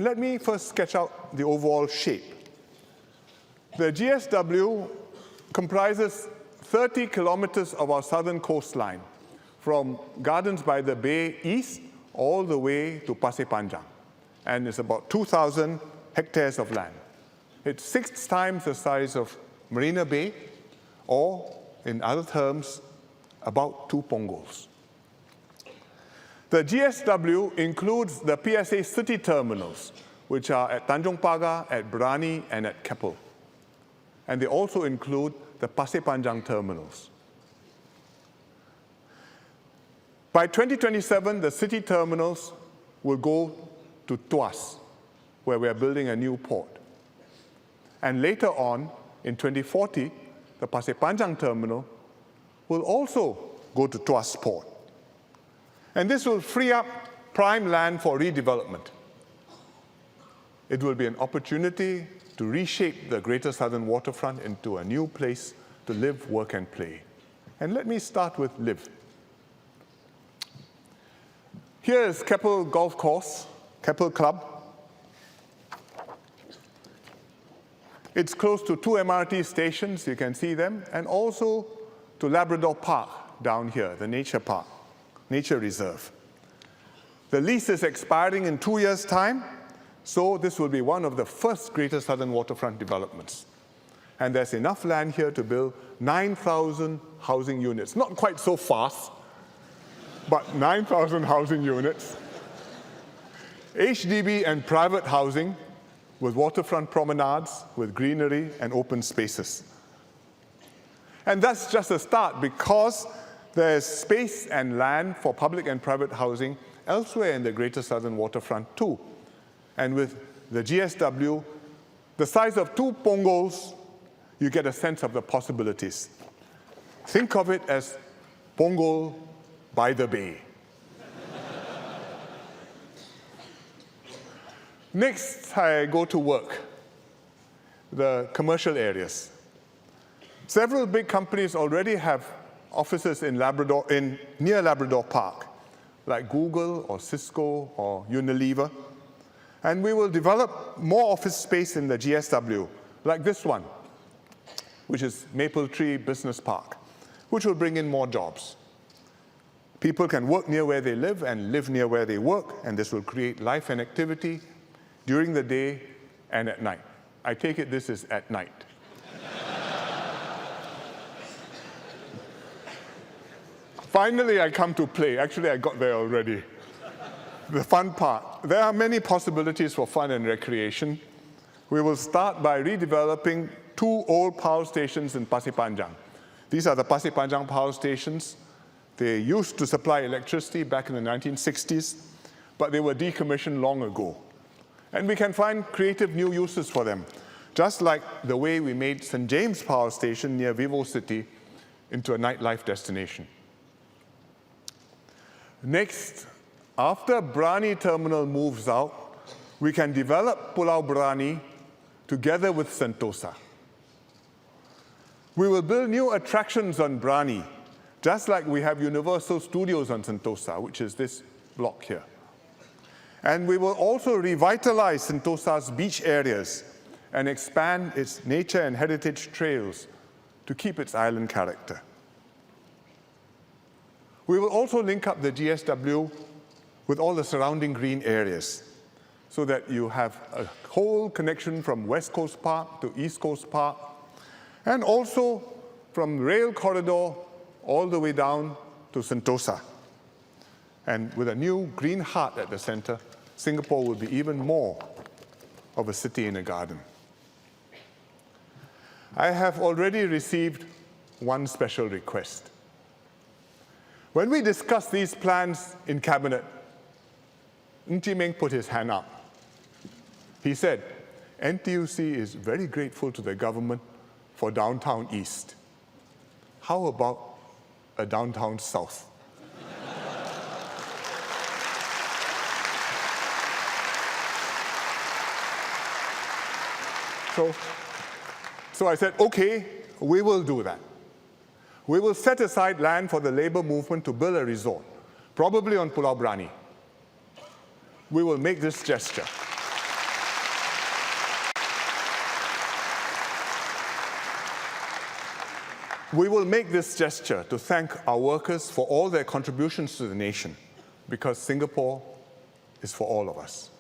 let me first sketch out the overall shape. The GSW comprises 30 kilometers of our southern coastline, from Gardens by the Bay east all the way to Pasir Panjang. And it's about 2,000 hectares of land. It's 6 times the size of Marina Bay, or in other terms, about 2 Punggol's. The GSW includes the PSA city terminals, which are at Tanjong Pagar, at Brani, and at Keppel. And they also include the Pasir Panjang terminals. By 2027, the city terminals will go to Tuas, where we are building a new port. And later on, in 2040, the Pasir Panjang terminal will also go to Tuas Port. And this will free up prime land for redevelopment. It will be an opportunity to reshape the Greater Southern Waterfront into a new place to live, work, and play. And let me start with live. Here is Keppel Golf Course, Keppel Club. It's close to 2 MRT stations, you can see them, and also to Labrador Park down here, the nature park, nature reserve. The lease is expiring in 2 years' time, so this will be one of the first Greater Southern Waterfront developments. And there's enough land here to build 9,000 housing units. Not quite so fast, but 9,000 housing units. HDB and private housing with waterfront promenades, with greenery and open spaces. And that's just a start, because there's space and land for public and private housing elsewhere in the Greater Southern Waterfront too. And with the GSW, the size of 2 Punggol's, you get a sense of the possibilities. Think of it as Punggol by the Bay. Next, I go to work, the commercial areas. Several big companies already have offices in near Labrador Park, like Google or Cisco or Unilever. And we will develop more office space in the GSW, like this one, which is Maple Tree Business Park, which will bring in more jobs. People can work near where they live and live near where they work, and this will create life and activity during the day and at night. I take it this is at night. Finally, I come to play. Actually, I got there already. The fun part. There are many possibilities for fun and recreation. We will start by redeveloping 2 old power stations in Pasir Panjang. These are the Pasir Panjang power stations. They used to supply electricity back in the 1960s, but they were decommissioned long ago. And we can find creative new uses for them, just like the way we made St. James Power Station near Vivo City into a nightlife destination. Next, after Brani Terminal moves out, we can develop Pulau Brani together with Sentosa. We will build new attractions on Brani, just like we have Universal Studios on Sentosa, which is this block here. And we will also revitalize Sentosa's beach areas and expand its nature and heritage trails to keep its island character. We will also link up the GSW with all the surrounding green areas, so that you have a whole connection from West Coast Park to East Coast Park, and also from rail corridor all the way down to Sentosa. And with a new green heart at the center, Singapore will be even more of a city in a garden. I have already received one special request. When we discussed these plans in Cabinet, Ng Chee Meng put his hand up. He said, NTUC is very grateful to the government for Downtown East. How about a Downtown South? So I said, okay, we will do that. We will set aside land for the labor movement to build a resort, probably on Pulau Brani. We will make this gesture. We will make this gesture to thank our workers for all their contributions to the nation, because Singapore is for all of us.